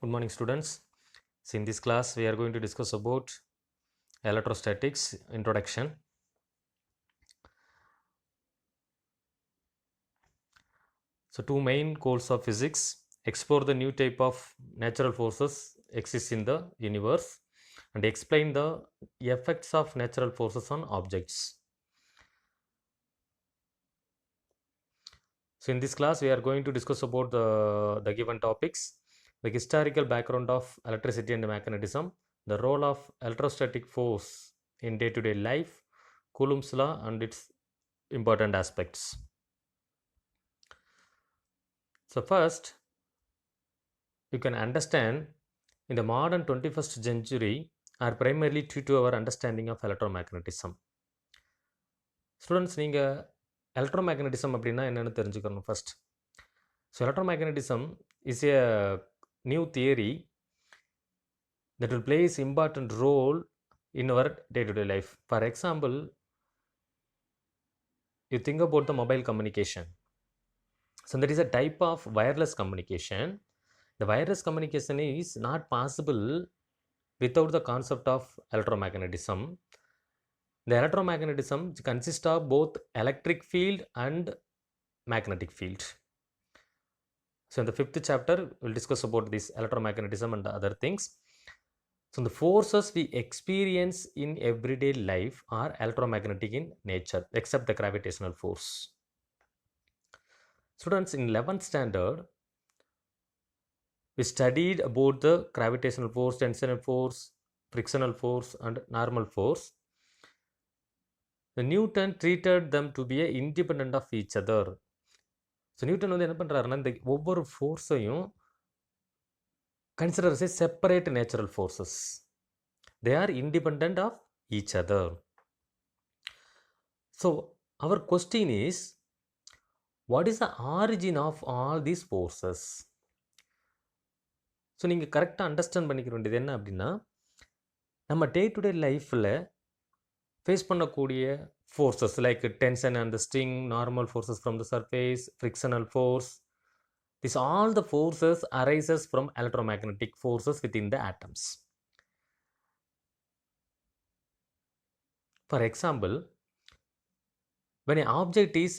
Good morning, students. So in this class, we are going to discuss about electrostatics introduction. So two main goals of physics: explore the new type of natural forces exist in the universe and explain the effects of natural forces on objects. So in this class, we are going to discuss about the given topics: the historical background of electricity and magnetism, the role of electrostatic force in day-to-day life, Coulomb's law and its important aspects. So first, you can understand in the modern 21st century are primarily due to our understanding of electromagnetism. Students நீங்கள் electromagnetism அப்படின்னா என்னென்னு தெரிஞ்சுக்கணும் first. So electromagnetism is a new theory that will play an important role in our day-to-day life. For example, you think about the mobile communication. So that is a type of wireless communication. The wireless communication is not possible without the concept of electromagnetism. The electromagnetism consists of both electric field and magnetic field. So in the 5th chapter, we'll discuss about this electromagnetism and other things. So the forces we experience in everyday life are electromagnetic in nature, except the gravitational force. Students, in 11th standard, we studied about the gravitational force, tensional force, frictional force and normal force. The Newton treated them to be independent of each other. So Newton வந்து என்ன பண்ணுறாருன்னா இந்த ஒவ்வொரு ஃபோர்ஸையும் consider as a separate natural forces. They are independent of each other. So our question is, what is the origin of all these forces? So நீங்கள் கரெக்டாக understand பண்ணிக்க வேண்டியது என்ன அப்படின்னா, நம்ம டே டு டே லைஃப்பில் ஃபேஸ் பண்ணக்கூடிய forces like tension and the string, normal forces from the surface, frictional force, this all the forces arises from electromagnetic forces within the atoms. For example, when an object is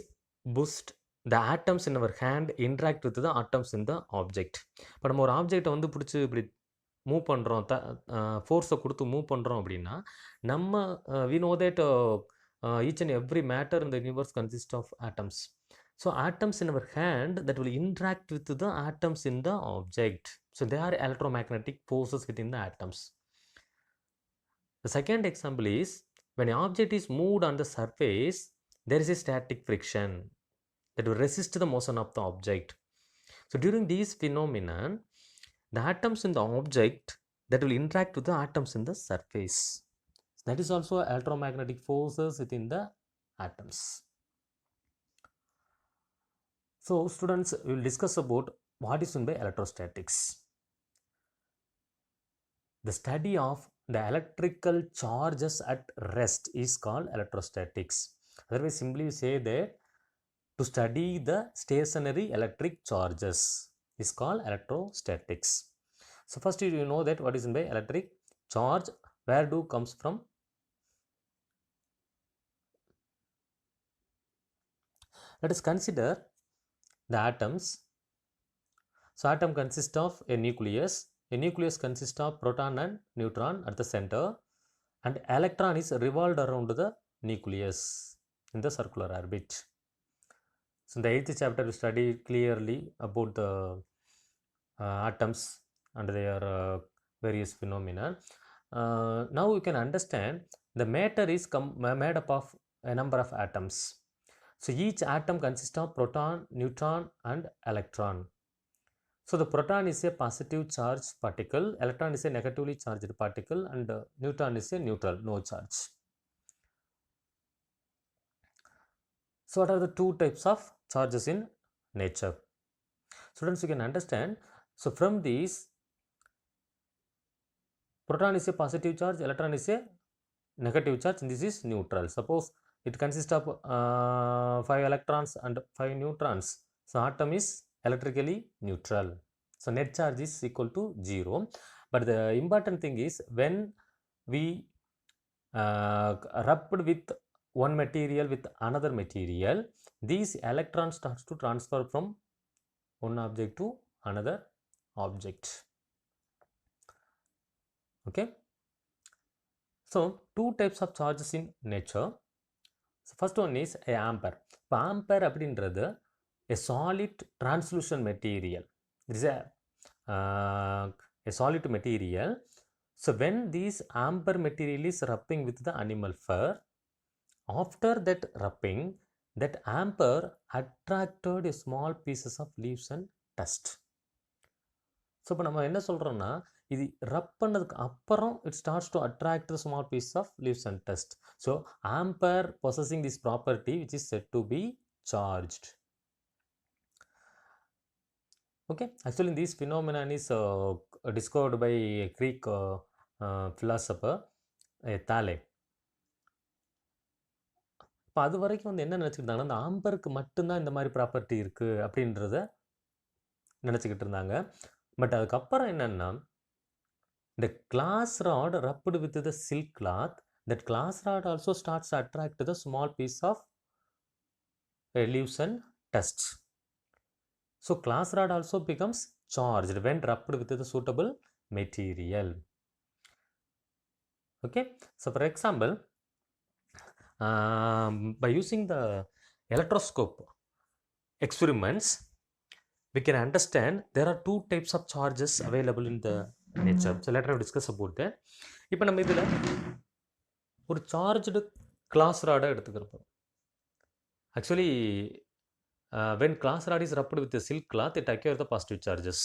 pushed, the atoms in our hand interact with the atoms in the object. இப்போ நம்ம ஒரு ஆப்ஜெக்டை வந்து பிடிச்சி இப்படி move பண்ணுறோம், ஃபோர்ஸை கொடுத்து மூவ் பண்ணுறோம் அப்படின்னா நம்ம we know that each and every matter in the universe consists of atoms. So atoms in our hand that will interact with the atoms in the object. So they are electromagnetic forces within the atoms. The second example is when an object is moved on the surface, there is a static friction that will resist the motion of the object. So during these phenomena, the atoms in the object that will interact with the atoms in the surface. That is also electromagnetic forces within the atoms. So students, we will discuss about what is meant by electrostatics. The study of the electrical charges at rest is called electrostatics. Otherwise, simply say that to study the stationary electric charges is called electrostatics. So first you know that what is meant by electric charge, where do comes from. Let us consider the atoms. So atom consists of a nucleus. A nucleus consists of proton and neutron at the center, and electron is revolved around the nucleus in the circular orbit. So in the 8th chapter we study clearly about the atoms and their various phenomena. Now you can understand the matter is made up of a number of atoms. So each atom consists of proton, neutron and electron. So the proton is a positive charged particle, electron is a negatively charged particle, and neutron is a neutral, no charge. So what are the two types of charges in nature? Students, you can understand. So from these, proton is a positive charge, electron is a negative charge, and this is neutral. Suppose it consists of 5 electrons and 5 neutrons. So atom is electrically neutral. So net charge is equal to 0. But the important thing is when we rubbed with one material with another material, these electrons starts to transfer from one object to another object. Okay. So two types of charges in nature. So first one is a ampere. இப்போ ampere அப்படின்றது a solid translucent material. It is a solid material. So when this ampere material is rubbing with the animal fur, after that rubbing, that ampere attracted a small pieces of leaves and dust. So இப்போ நம்ம என்ன சொல்கிறோம்னா, இது rub பண்ணதுக்கு அப்புறம் it starts to attract the small piece of leaves and dust. So amber possessing this property which is set to be charged. Okay, actually this phenomenon is discovered by a Greek philosopher Thales. இப்போ அது வரைக்கும் வந்து என்ன நினச்சிக்கிட்டாங்கன்னா, அந்த ஆம்பருக்கு மட்டும்தான் இந்த மாதிரி property இருக்குது அப்படின்றத நினச்சிக்கிட்டு இருந்தாங்க. பட் அதுக்கப்புறம் என்னென்னா, the glass rod rubbed with the silk cloth, that glass rod also starts to attract the small piece of leaves and dust. So glass rod also becomes charged when rubbed with the suitable material. Okay, so for example, by using the electroscope experiments, we can understand there are two types of charges available in the nature. So later I will discuss about that. இப்போ நம்ம இதில் ஒரு charged glass ராடை எடுத்துக்கிறப்போம். Actually when glass rod is rubbed with the silk cloth, it acquires the positive charges.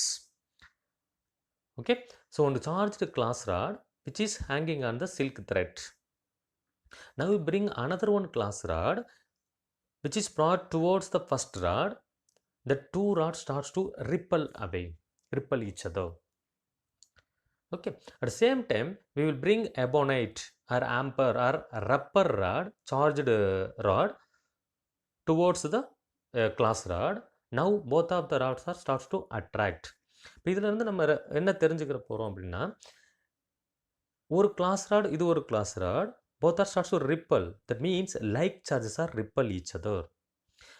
Okay, so on the charged glass rod which is hanging on the silk thread, now we bring another one glass rod which is brought towards the first rod. The two rods starts to repel each other. Okay, at the same time we will bring ebonite or ampere or rubber rod, charged rod, towards the glass rod. Now both of the rods are starts to attract. இப்போ இதில் இருந்து நம்ம என்ன தெரிஞ்சுக்கிற போகிறோம் அப்படின்னா, ஒரு glass rod இது ஒரு glass rod, both are starts to repel. That means like charges are repel each other.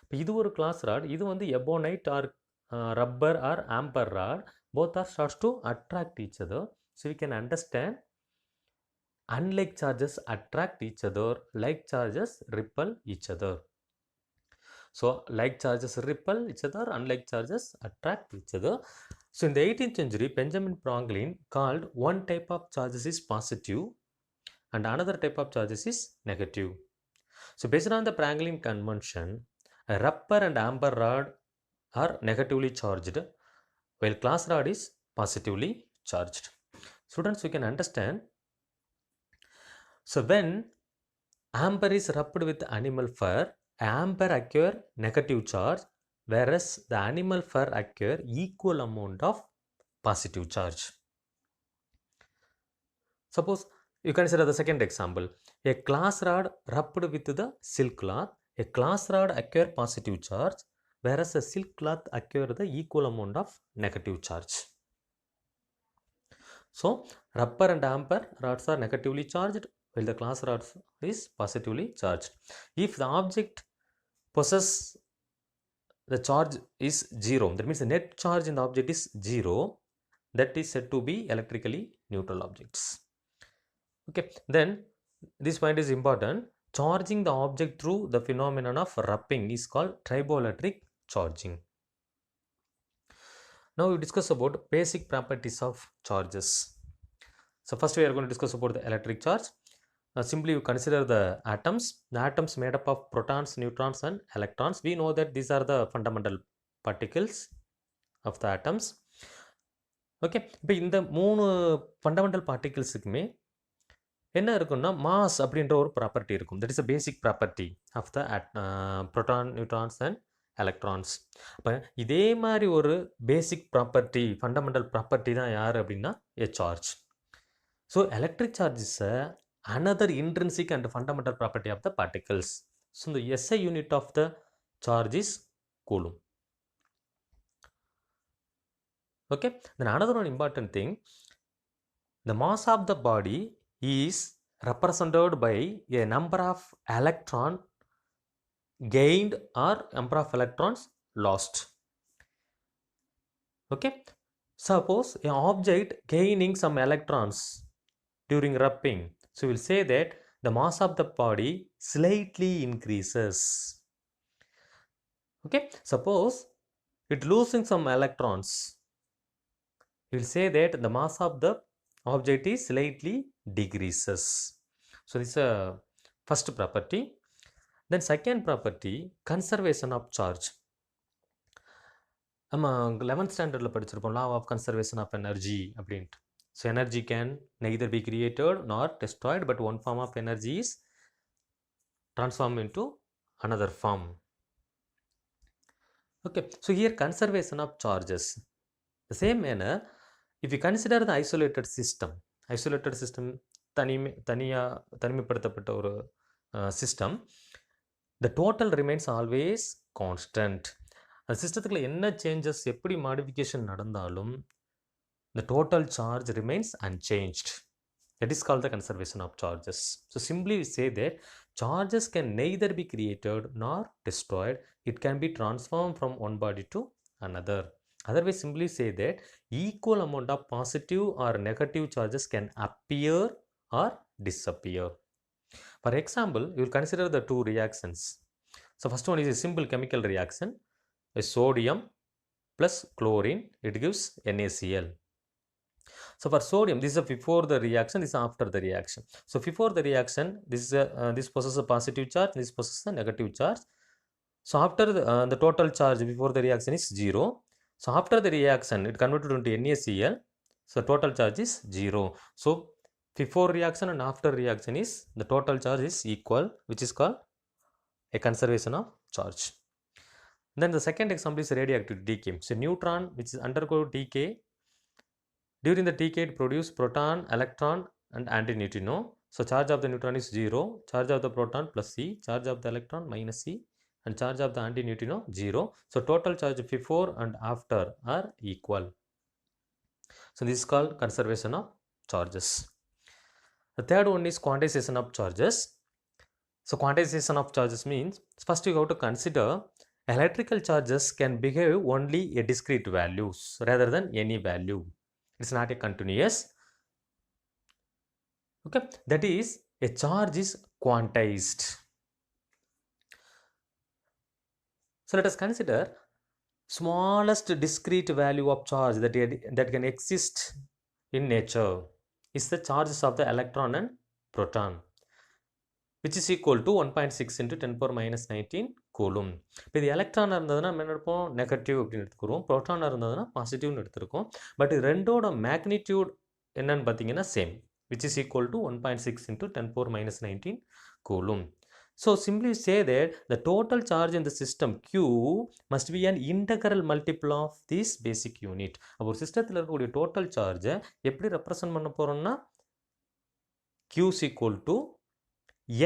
இப்போ இது ஒரு கிளாஸ் ராட், இது வந்து ebonite or rubber or ampere rod, both are starts to attract each other. So we can understand unlike charges attract each other, like charges repel each other. So like charges repel each other, unlike charges attract each other. So in the 18th century, Benjamin Franklin called one type of charges is positive and another type of charges is negative. So based on the Franklin convention, a rubber and ampere rod are negatively charged while glass rod is positively charged. Students, you can understand. So when ampere is rubbed with animal fur, ampere acquire negative charge, whereas the animal fur acquire equal amount of positive charge. Suppose you consider the second example. A glass rod rubbed with the silk cloth, a glass rod acquire positive charge, whereas a silk cloth acquire the equal amount of negative charge. So rubber and ampere rods are negatively charged while the glass rod is positively charged. If the object possesses the charge is 0, that means the net charge in the object is 0, that is said to be electrically neutral objects. Okay, then this point is important. Charging the object through the phenomenon of rubbing is called triboelectric charging. Now we discuss about basic properties of charges. So first we are going to discuss about the electric charge. Simply you consider the atoms made up of protons, neutrons and electrons. We know that these are the fundamental particles of the atoms. Okay, இப்போ இந்த மூணு fundamental பார்ட்டிகிள்ஸுக்குமே என்ன இருக்குன்னா, mass அப்படின்ற ஒரு property இருக்கும். That is a basic property of the proton, neutrons and electrons. இப்போ இதே மாதிரி ஒரு பேசிக் ப்ராப்பர்ட்டி, ஃபண்டமெண்டல் ப்ராப்பர்ட்டி தான் யார் அப்படின்னா a charge. So electric charge is another intrinsic and fundamental property of the particles. So the SI unit of the charge is coulomb. Okay, then another one important thing, the mass of the body is represented by a number of electron gained or number of electrons lost. Okay, suppose an object gaining some electrons during rubbing, so we'll say that the mass of the body slightly increases. Okay, suppose it losing some electrons, we'll say that the mass of the object is slightly decreases. So this is a first property. Then second property, conservation of charge. நம்ம 11th ஸ்டாண்டர்டில் படிச்சிருப்போம் law of conservation of energy அப்படின்ட்டு. So energy can neither be created nor destroyed, but one form of energy is transformed into another form. Okay, so here conservation of charges. The same manner, if you consider the isolated system தனிமைப்படுத்தப்பட்ட ஒரு system, the total remains always constant. அந்த சிஸ்டத்துக்குள்ள என்ன changes, எப்படி modification நடந்தாலும் the total charge remains unchanged. That is called the conservation of charges. So simply we say that charges can neither be created nor destroyed. It can be transformed from one body to another. Otherwise, simply say that equal amount of positive or negative charges can appear or disappear. For example, you will consider the two reactions. So first one is a simple chemical reaction. A sodium plus chlorine, it gives NaCl. So for sodium, this is before the reaction, this is after the reaction. So before the reaction, this possesses a positive charge, this possesses a negative charge. So after the total charge before the reaction is 0. So after the reaction, it converted into NaCl. So total charge is 0. So before reaction and after reaction is the total charge is equal, which is called a conservation of charge. Then the second example is radioactive decay. So neutron which is undergo decay, during the decay it produce proton, electron and antineutrino. So charge of the neutron is 0, charge of the proton plus C, charge of the electron minus C, and charge of the antineutrino 0. So total charge before and after are equal. So this is called conservation of charges. The third one is quantization of charges. So quantization of charges means, first you have to consider electrical charges can behave only a discrete values rather than any value. It's not a continuous. Okay, that is a charge is quantized. So let us consider smallest discrete value of charge that can exist in nature is the charges of the electron and proton, which is equal to 1.6 into 10 power minus 19 coulomb. இப்போ இது எலக்ட்ரானாக இருந்ததுன்னா நம்ம என்ன எடுப்போம், negative அப்படின்னு எடுத்துக்கிறோம். ப்ரோட்டானாக இருந்ததுன்னா பாசிட்டிவ்னு எடுத்துருக்கோம். பட் ரெண்டோட மேக்னிடியூட் என்னன்னு பார்த்தீங்கன்னா same, which is equal to 1.6 into 10 power minus 19 coulomb. So simply say that the total charge in the system Q must be an integral multiple of this basic unit. அப்போ ஒரு சிஸ்டத்தில் இருக்கக்கூடிய total சார்ஜை எப்படி represent பண்ண போகிறோம்னா Q is equal to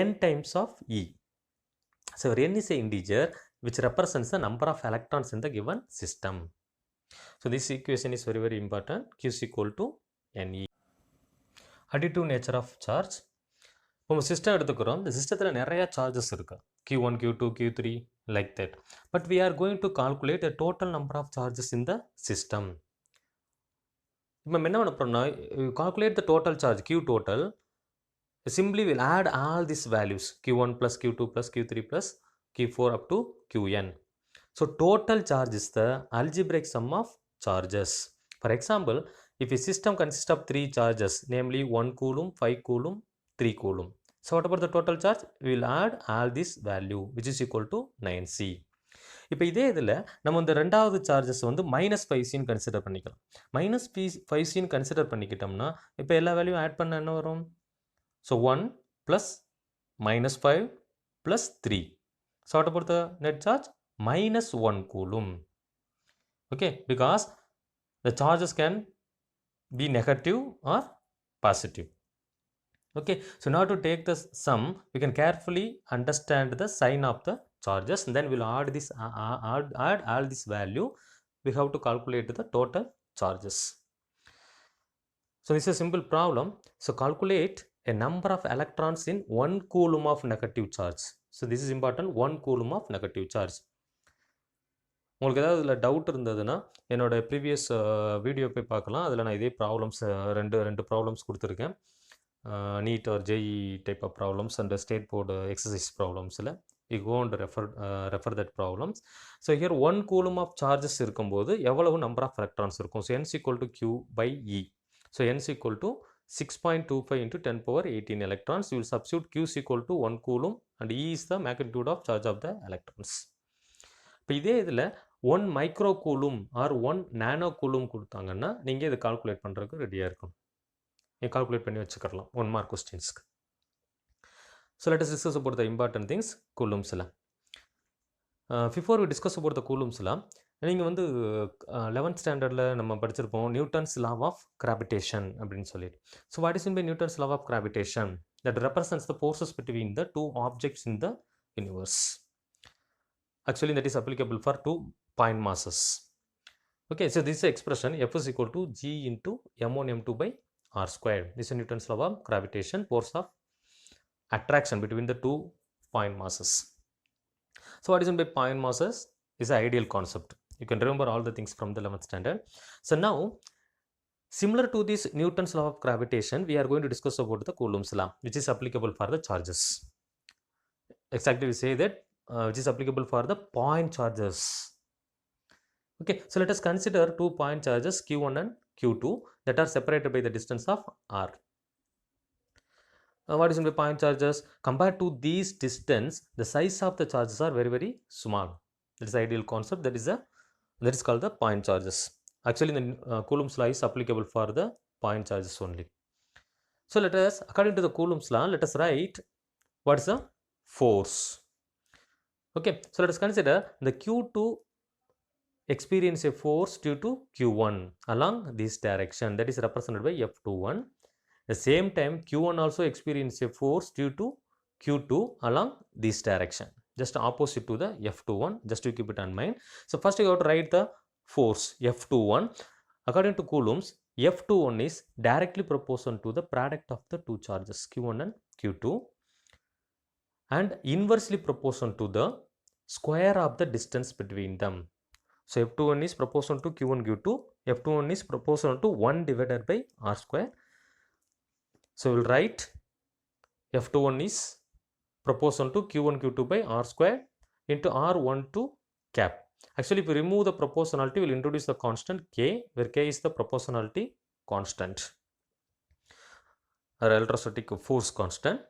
n times of E. So n is an integer which represents the number of electrons in the given system. So this equation is very very important. Q is equal to Ne. Additive nature of charge. இப்போ system எடுத்துக்கிறோம், இந்த சிஸ்டத்தில் நிறைய charges இருக்குது, Q1, Q2, Q3 like that. But we are going to calculate a total number of charges in the system. இப்போ என்ன பண்ண போகிறோம்னா, calculate the total charge Q total. Simply we'll add all these values Q1 plus Q2 plus Q3 plus Q4 up to Qn. So total charge is the algebraic sum of charges. For example, if a system consists of 3 charges, namely 1 coulomb, 5 coulomb, 3 coulomb. So what about the total charge? We will add all this value which is equal to 9C. இப்போ இதே இதில் நம்ம இந்த ரெண்டாவது charges வந்து -5Cன்னு consider பண்ணிக்கலாம். -5Cன்னு consider பண்ணிக்கிட்டோம்னா இப்போ எல்லா வேல்யூ ஆட் பண்ண என்ன வரும்? So 1 plus -5 plus 3. So what about the net charge? -1 coulomb. Okay, because the charges can be negative or positive. Okay, so now to take the sum, we can carefully understand the sign of the charges, and then we'll add all this value. We have to calculate the total charges. So this is a simple problem. So calculate a number of electrons in 1 coulomb of negative charge. So this is important, 1 coulomb of negative charge. உங்களுக்கு ஏதாவது இதில் doubt இருந்ததுன்னா என்னோடய previous video போய் பார்க்கலாம். அதில் நான் இதே ப்ராப்ளம்ஸ் ரெண்டு ப்ராப்ளம்ஸ் கொடுத்துருக்கேன். NEET or JEE type of problems and state board exercise ப்ராப்ளம்ஸில் you go and refer that problems. So here 1 coulomb of charges இருக்கும்போது எவ்வளவு நம்பர் ஆஃப் எலக்ட்ரான்ஸ் இருக்கும்? So n equal to q by e. So n equal to 6.25 into 10 power 18 electrons. You will substitute q is equal to 1 coulomb and e is the magnitude of charge of the electrons. இப்போ இதே இதில் 1 micro coulomb or 1 nano coulomb கொடுத்தாங்கன்னா நீங்கள் இதை calculate பண்ணுறதுக்கு ரெடியாக இருக்கும். நீங்கள் கால்குலேட் பண்ணி வச்சுக்கலாம் 1 மார்க் கொஸ்டின்ஸ்க்கு. So let us discuss about the important things கூலும்ஸில். Before we discuss about the கூலும்ஸில் நீங்கள் வந்து 11th ஸ்டாண்டர்டில் நம்ம படிச்சிருப்போம் நியூட்டன்ஸ் லா ஆஃப் கிராவிடேஷன் அப்படின்னு சொல்லிட்டு. So what is in by Newton's law of gravitation? That represents the forces between the 2 objects in the universe. Actually that is applicable for 2 point masses. Okay, so this is expression F is equal to G into m1 m2 by r squared. This is Newton's law of gravitation, force of attraction between the 2 point masses. So what is meant by point masses is an ideal concept. You can remember all the things from the 11th standard. So now similar to this Newton's law of gravitation, we are going to discuss about the Coulomb's law, which is applicable for the charges. Exactly we say that which is applicable for the point charges. Okay, so let us consider 2 point charges q1 and q2 that are separated by the distance of r. What is in the point charges? Compared to these distance, the size of the charges are very very small. That is the ideal concept. That is called the point charges. Actually, the Coulomb's law is applicable for the point charges only. So let us, according to the Coulomb's law, let us write what is the force. Okay, so let us consider the q2 experience a force due to q1 along this direction, that is represented by F21. The same time q1 also experience a force due to q2 along this direction, just opposite to the F21, just to keep it in mind. So first you have to write the force F21. According to Coulomb's, F21 is directly proportional to the product of the two charges q1 and q2 and inversely proportional to the square of the distance between them. So F21 is proportional to q1 q2, F21 is proportional to 1 divided by r square. So we will write F21 is proportional to q1 q2 by r square into r12 cap. Actually, if we remove the proportionality, we will introduce the constant k, where k is the proportionality constant or electrostatic force constant.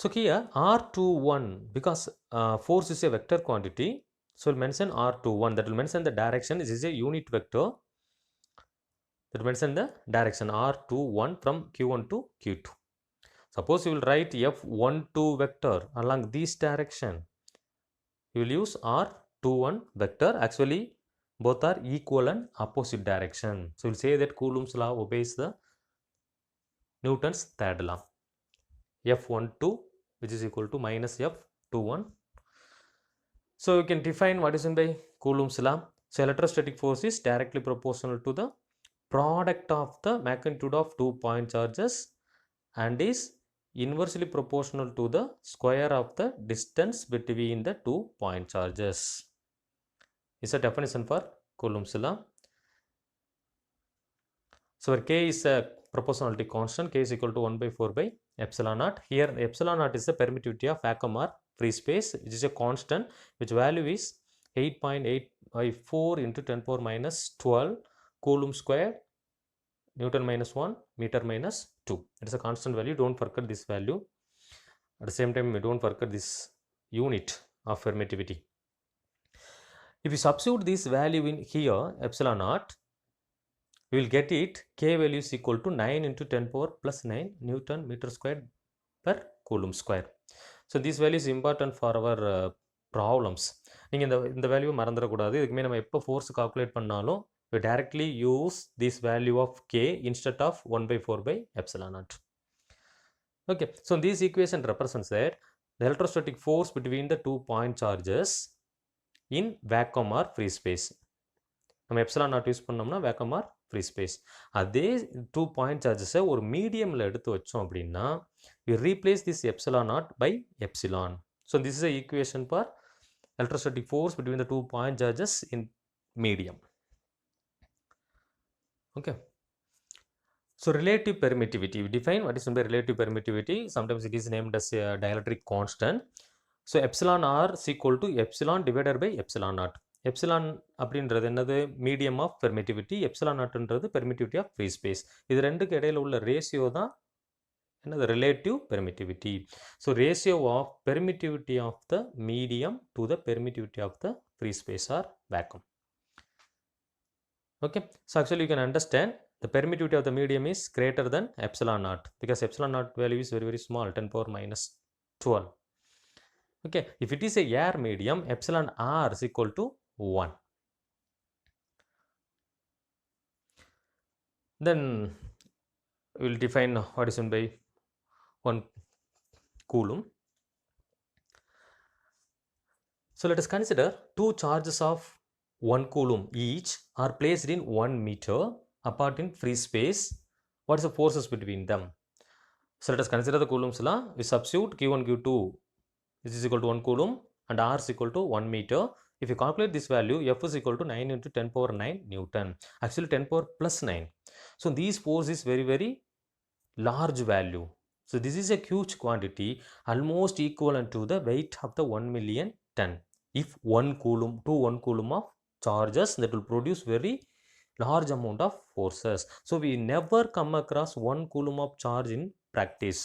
So here R21, because force is a vector quantity, so we'll mention R21, that will mention the direction. This is a unit vector that will mention the direction R21 from Q1 to Q2. Suppose you will write F12 vector along this direction, you will use R21 vector. Actually both are equal and opposite direction. So we'll say that Coulomb's law obeys the Newton's third law. F12 which is equal to minus F21. So you can define what is in by Coulomb's law. So electrostatic force is directly proportional to the product of the magnitude of 2 point charges and is inversely proportional to the square of the distance between the 2 point charges. Is a definition for Coulomb's law. So where k is a proportionality constant, k is equal to 1 by 4 by epsilon naught. Here epsilon naught is the permittivity of vacuum or free space, which is a constant, which value is 8.854 into 10 power minus 12 coulomb square, Newton minus 1, meter minus 2. It is a constant value. Don't forget this value. At the same time, don't forget this unit of permittivity. If you substitute this value in here, epsilon naught, we will get it, k value is equal to 9 into 10 power plus 9 Newton meter squared per coulomb square. So this value is important for our problems. நீங்கள் இந்த value மறந்துடக்கூடாது. இதுக்குமே நம்ம எப்போ force calculate பண்ணாலும் we directly use this value of k instead of 1 by 4 by epsilon naught. Okay, so this equation represents that the electrostatic force between the 2 point charges in vacuum or free space. நம்ம epsilon not use பண்ணோம்னா vacuum R free space. அதே 2 point சார்ஜஸை ஒரு மீடியமில் எடுத்து வச்சோம் அப்படின்னா we replace this epsilon naught by epsilon. So this is the equation for electrostatic force between the 2 point charges in medium. Okay. So relative permittivity, we define what is meant by relative permittivity. Sometimes it is named as a dielectric constant. So epsilon r is equal to epsilon divided by epsilon naught. Epsilon அப்படின்றது என்னது medium of permittivity, epsilon நாட்ன்றது permittivity of free space. இது ரெண்டுக்கு இடையில உள்ள ratio தான் என்னது relative permittivity. So ratio of permittivity of the medium to the permittivity of the free space or vacuum. Okay, so actually you can understand the permittivity of the medium is greater than epsilon naught because epsilon naught value is very small, 10 power minus 12. Okay, if it is a air medium, epsilon r is equal to 1. Then we will define what is meant by 1 coulomb. So let us consider two charges of 1 coulomb each are placed in 1 meter apart in free space. What is the forces between them? So let us consider the coulombs law. We substitute q1 q2 is equal to 1 coulomb and r is equal to 1 meter. If you calculate this value, F is equal to 9 into 10 power 9 Newton. Actually 10 power plus 9. So these force is very large value. So this is a huge quantity, almost equivalent to the weight of the 1 million ton. If 1 coulomb to 1 coulomb of charges, that will produce very large amount of forces. So we never come across 1 coulomb of charge in practice.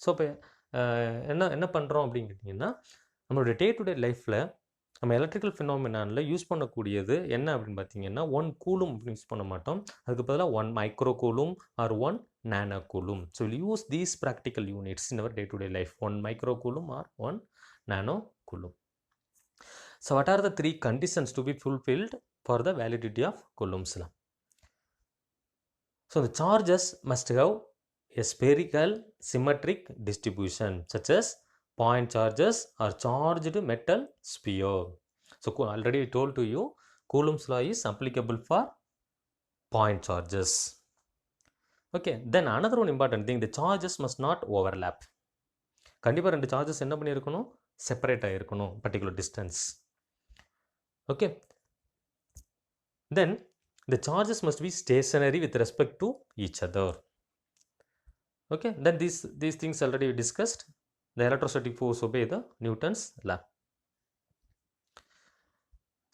So இப்போ என்ன பண்ணுறோம் அப்படின்னு கேட்டிங்கன்னா, நம்மளோட day to day லைஃப்பில் நம்ம electrical ஃபினாமினானில் use பண்ணக்கூடியது என்ன அப்படின்னு பார்த்தீங்கன்னா 1 கூலும் யூஸ் பண்ண மாட்டோம். அதுக்கு பதிலாக 1 micro coulomb or 1 nano coulomb. So we'll use these practical units in our day to day life, 1 micro coulomb or 1 nano coulomb. So what are the 3 conditions to be fulfilled for the validity of Coulomb's law? So the charges must have a spherical symmetric distribution, such as point charges or charged metal sphere. So already I told to you, Coulomb's law is applicable for point charges. Okay, then another one important thing, the charges must not overlap. கண்டிப்பாக ரெண்டு charges என்ன பண்ணியிருக்கணும், separate ஆகிருக்கணும் particular distance. Okay, then the charges must be stationary with respect to each other. Okay, then these things already discussed. The electrostatic force obey the Newton's law.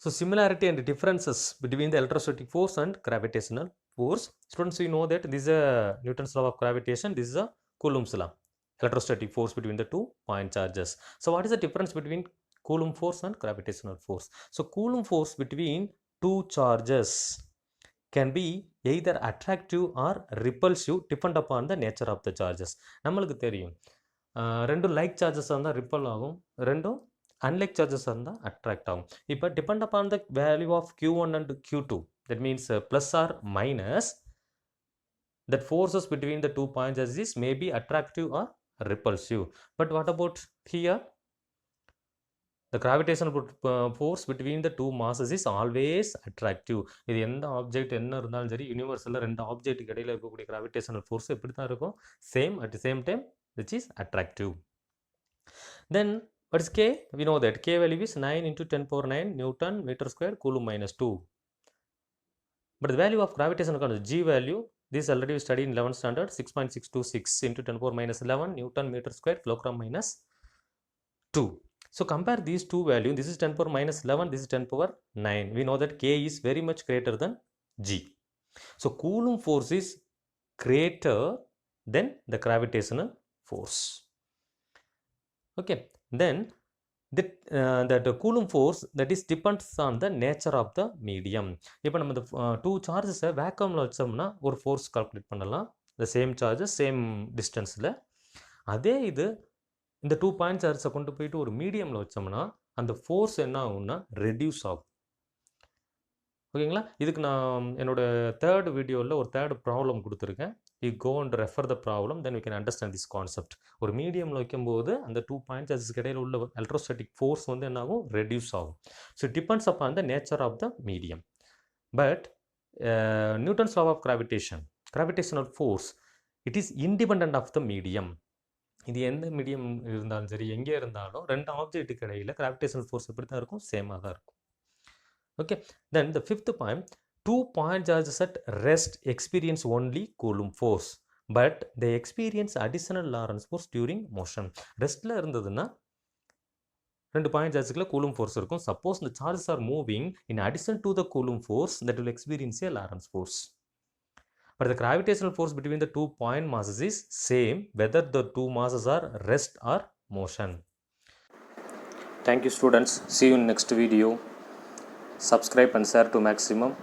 So similarity and differences between the electrostatic force and gravitational force. Students, you know that this is a Newton's law of gravitation, this is a Coulomb's law, electrostatic force between the 2 point charges. So what is the difference between Coulomb force and gravitational force? So Coulomb force between 2 charges can be either attractive or repulsive depend upon the nature of the charges. நம்மளுக்கு தெரியும் ரெண்டும் like சார்ஜஸாக இருந்தால் ripple ஆகும், ரெண்டும் unlike charges இருந்தால் attract ஆகும். இப்போ depend upon the value of q1 and q2, that means plus or minus, that forces between the 2 point charges may be attractive or repulsive. But what about here? The gravitational force between the 2 masses is always attractive. இது எந்த object என்ன இருந்தாலும் சரி, யூனிவர்ஸில் ரெண்டு ஆப்ஜெக்ட்டுக்கு இடையில இருக்கக்கூடிய gravitational force எப்படி தான் இருக்கும், same at the same time which is attractive. Then what is K? We know that K value is 9 into 10 power 9 Newton meter square Coulomb minus 2. But the value of gravitational constant, G value, this already we studied in 11th standard, 6.626 into 10 power minus 11 Newton meter square kilogram minus 2. So compare these two values. This is 10 power minus 11, this is 10 power 9. We know that K is very much greater than G. So Coulomb force is greater than the gravitational force. Okay, then that Coulomb force that is depends on the nature of the medium. இப்போ நம்ம இந்த 2 சார்ஜஸை வேக்கமில் வச்சோம்னா ஒரு force calculate பண்ணலாம், the same charges same distanceல. அதே இது இந்த 2 point சார்ஜஸை கொண்டு போயிட்டு ஒரு மீடியமில் வச்சோம்னா அந்த ஃபோர்ஸ் என்ன ஆகும்னா ரெடியூஸ் ஆகும். ஓகேங்களா, இதுக்கு நான் என்னோட தேர்ட் வீடியோவில் ஒரு தேர்ட் ப்ராப்ளம் கொடுத்துருக்கேன். You go and refer the problem, then we can understand this concept. ஒரு மீடியமில் வைக்கும்போது அந்த 2 பாயிண்ட் சார்ஜஸ்க்கு இடையில் உள்ள எலக்ட்ரோஸ்டாட்டிக் ஃபோர்ஸ் வந்து என்ன ஆகும், ரெடியூஸ் ஆகும். So depends upon the nature of the medium. But Newton's law of gravitational force, it is independent of the medium. இது எந்த மீடியம் இருந்தாலும் சரி, எங்கே இருந்தாலும் ரெண்டு ஆப்ஜெக்ட்டுக்கு இடையில் கிராவிடேஷனல் ஃபோர்ஸ் எப்படி தான் இருக்கும், சேமாக தான் இருக்கும். Okay, then the fifth point, 2 point charges at rest experience only Coulomb force, but they experience additional Lorentz force during motion. ரெஸ்ட்டில் இருந்ததுன்னா ரெண்டு பாயிண்ட் சார்ஜுக்குள்ள கூலும் ஃபோர்ஸ் இருக்கும். சப்போஸ் இந்த charges are moving in addition to the coulomb force, that will experience A Lawrence force. But the gravitational force between the 2 point masses is same whether the two masses are rest or motion. Thank you students. See you in next video. Subscribe and share to maximum.